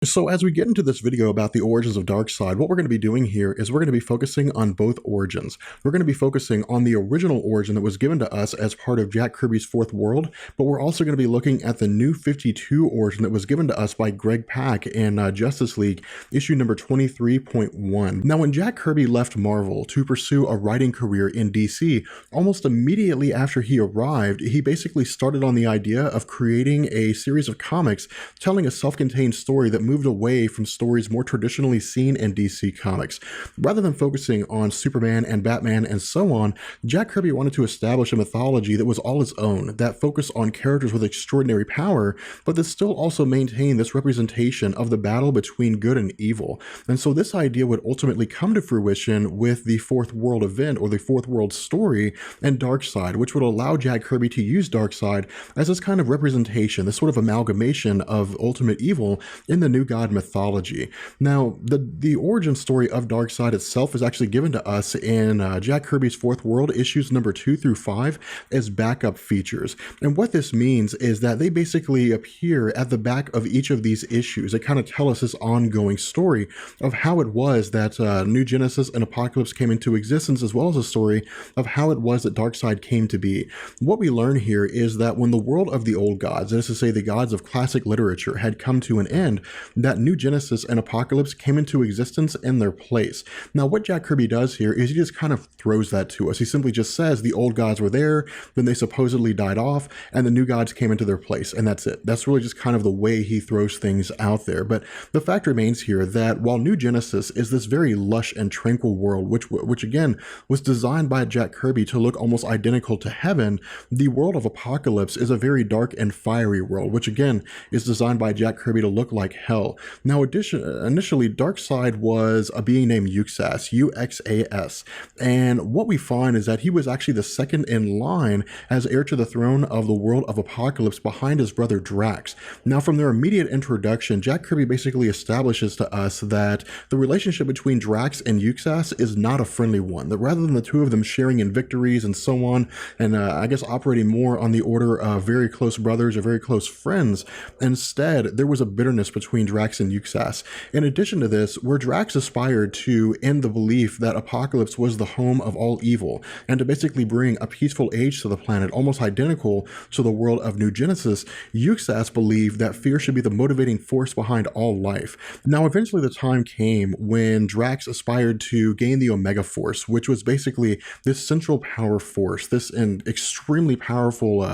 So as we get into this video about the origins of Darkseid, what we're going to be doing here is we're going to be focusing on both origins. We're going to be focusing on the original origin that was given to us as part of Jack Kirby's Fourth World, but we're also going to be looking at the New 52 origin that was given to us by Greg Pak in Justice League, issue number 23.1. Now, when Jack Kirby left Marvel to pursue a writing career in DC, almost immediately after he arrived, he basically started on the idea of creating a series of comics telling a self-contained story that moved away from stories more traditionally seen in DC Comics. Rather than focusing on Superman and Batman and so on, Jack Kirby wanted to establish a mythology that was all his own, that focused on characters with extraordinary power, but that still also maintained this representation of the battle between good and evil. And so this idea would ultimately come to fruition with the Fourth World event, or the Fourth World story, and Darkseid, which would allow Jack Kirby to use Darkseid as this kind of representation, this sort of amalgamation of ultimate evil in the New God mythology. Now, the origin story of Darkseid itself is actually given to us in Jack Kirby's Fourth World, issues number 2 through 5, as backup features. And what this means is that they basically appear at the back of each of these issues. They kind of tell us this ongoing story of how it was that New Genesis and Apocalypse came into existence, as well as a story of how it was that Darkseid came to be. What we learn here is that when the world of the old gods, that is to say the gods of classic literature, had come to an end, that New Genesis and Apocalypse came into existence in their place. Now, what Jack Kirby does here is he just kind of throws that to us. He simply just says the old gods were there, then they supposedly died off, and the new gods came into their place, and that's it. That's really just kind of the way he throws things out there. But the fact remains here that while New Genesis is this very lush and tranquil world, which again was designed by Jack Kirby to look almost identical to heaven, the world of Apocalypse is a very dark and fiery world, which again is designed by Jack Kirby to look like hell. Now, initially, Darkseid was a being named Uxas, U-X-A-S, and what we find is that he was actually the second in line as heir to the throne of the world of Apocalypse behind his brother Drax. Now, from their immediate introduction, Jack Kirby basically establishes to us that the relationship between Drax and Uxas is not a friendly one, that rather than the two of them sharing in victories and so on, and I guess operating more on the order of very close brothers or very close friends, instead, there was a bitterness between Drax and Uxas. In addition to this, where Drax aspired to end the belief that Apocalypse was the home of all evil, and to basically bring a peaceful age to the planet almost identical to the world of New Genesis, Uxas believed that fear should be the motivating force behind all life. Now, eventually the time came when Drax aspired to gain the Omega Force, which was basically this central power force, this extremely powerful,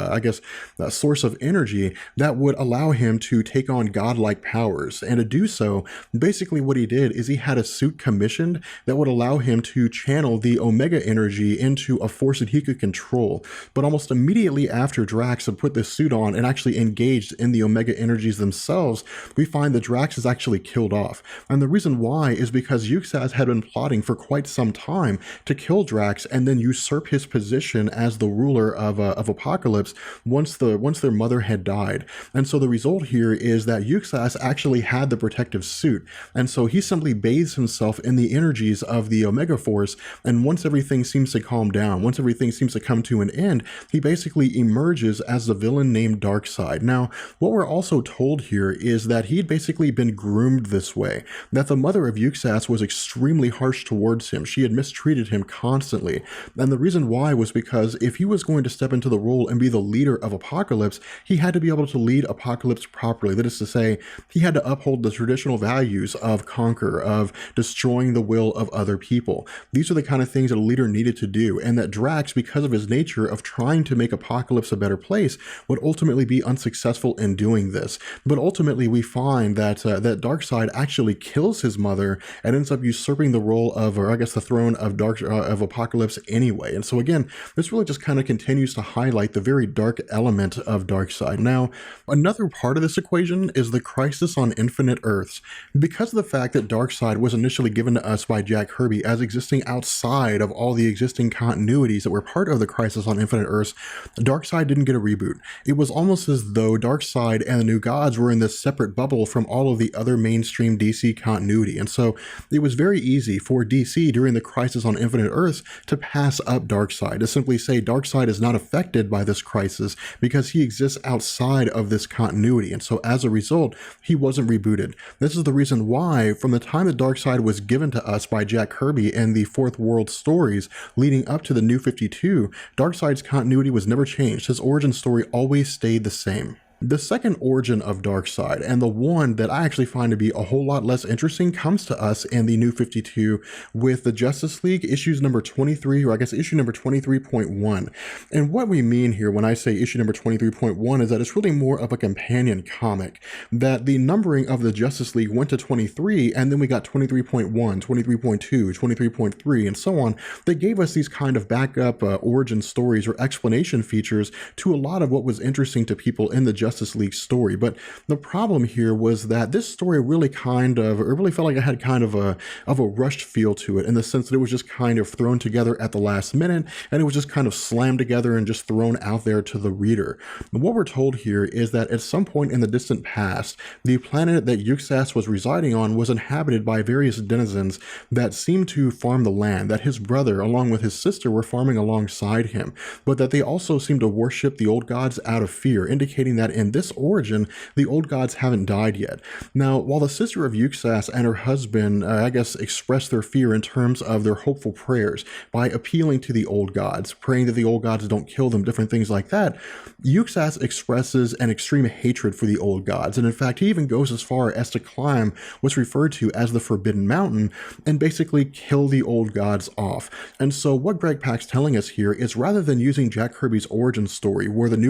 source of energy that would allow him to take on godlike powers. And to do so, basically what he did is he had a suit commissioned that would allow him to channel the Omega energy into a force that he could control. But almost immediately after Drax had put this suit on and actually engaged in the Omega energies themselves, we find that Drax is actually killed off. And the reason why is because Uxas had been plotting for quite some time to kill Drax and then usurp his position as the ruler of Apocalypse once their mother had died. And so the result here is that Uxas actually had the protective suit, and so he simply bathes himself in the energies of the Omega Force, and once everything seems to calm down, once everything seems to come to an end, he basically emerges as the villain named Darkseid. Now, what we're also told here is that he'd basically been groomed this way, that the mother of Uxas was extremely harsh towards him. She had mistreated him constantly, and the reason why was because if he was going to step into the role and be the leader of Apocalypse, he had to be able to lead Apocalypse properly. That is to say, he had to uphold the traditional values of conquer, of destroying the will of other people. These are the kind of things that a leader needed to do, and that Drax, because of his nature of trying to make Apocalypse a better place, would ultimately be unsuccessful in doing this. But ultimately, we find that Darkseid actually kills his mother and ends up usurping the role of, or I guess the throne of of Apocalypse anyway. And so again, this really just kind of continues to highlight the very dark element of Darkseid. Now, another part of this equation is the Crisis on Infinite Earths. Because of the fact that Darkseid was initially given to us by Jack Kirby as existing outside of all the existing continuities that were part of the Crisis on Infinite Earths, Darkseid didn't get a reboot. It was almost as though Darkseid and the New Gods were in this separate bubble from all of the other mainstream DC continuity. And so it was very easy for DC during the Crisis on Infinite Earths to pass up Darkseid, to simply say Darkseid is not affected by this crisis because he exists outside of this continuity. And so as a result, he wasn't wasn't rebooted. This is the reason why, from the time that Darkseid was given to us by Jack Kirby and the Fourth World stories leading up to the New 52, Darkseid's continuity was never changed. His origin story always stayed the same. The second origin of Darkseid, and the one that I actually find to be a whole lot less interesting, comes to us in the New 52 with the Justice League issues number 23, or I guess issue number 23.1. And what we mean here when I say issue number 23.1 is that it's really more of a companion comic, that the numbering of the Justice League went to 23, and then we got 23.1, 23.2, 23.3, and so on. That gave us these kind of backup origin stories or explanation features to a lot of what was interesting to people in the Justice League story. But the problem here was that this story really really felt like it had kind of a rushed feel to it, in the sense that it was just kind of thrown together at the last minute, and it was just kind of slammed together and just thrown out there to the reader. And what we're told here is that at some point in the distant past, the planet that Yuxas was residing on was inhabited by various denizens that seemed to farm the land, that his brother along with his sister were farming alongside him, but that they also seemed to worship the old gods out of fear, indicating that in this origin, the old gods haven't died yet. Now, while the sister of Yuxas and her husband, I guess, expressed their fear in terms of their hopeful prayers by appealing to the old gods, praying that the old gods don't kill them, different things like that, Yuxas expresses an extreme hatred for the old gods. And in fact, he even goes as far as to climb what's referred to as the Forbidden Mountain and basically kill the old gods off. And so what Greg Pak's telling us here is, rather than using Jack Kirby's origin story where the the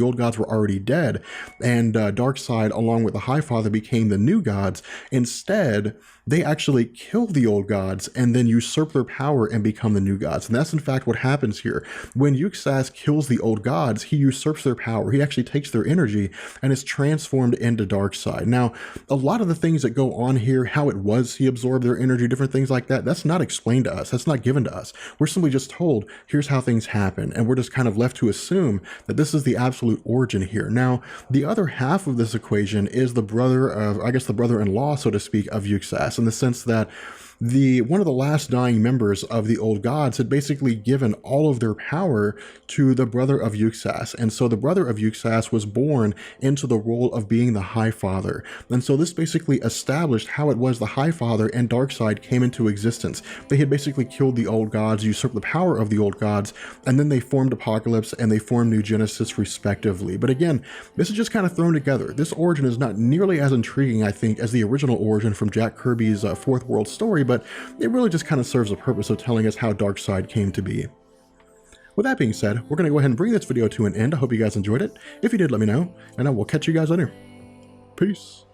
old gods were already dead, and Darkseid, along with the Highfather, became the new gods. Instead, they actually kill the old gods and then usurp their power and become the new gods. And that's in fact what happens here. When Yuxas kills the old gods, he usurps their power. He actually takes their energy and is transformed into Darkseid. Now, a lot of the things that go on here, how it was he absorbed their energy, different things like that, that's not explained to us. That's not given to us. We're simply just told, here's how things happen. And we're just kind of left to assume that this is the absolute origin here. Now, the other half of this equation is the brother-in-law, so to speak, of Yuxas, in the sense that one of the last dying members of the old gods had basically given all of their power to the brother of Yuxas. And so the brother of Yuxas was born into the role of being the Highfather. And so this basically established how it was the Highfather and Darkseid came into existence. They had basically killed the old gods, usurped the power of the old gods, and then they formed Apocalypse and they formed New Genesis respectively. But again, this is just kind of thrown together. This origin is not nearly as intriguing, I think, as the original origin from Jack Kirby's Fourth World story, but it really just kind of serves the purpose of telling us how Darkseid came to be. With that being said, we're going to go ahead and bring this video to an end. I hope you guys enjoyed it. If you did, let me know, and I will catch you guys later. Peace.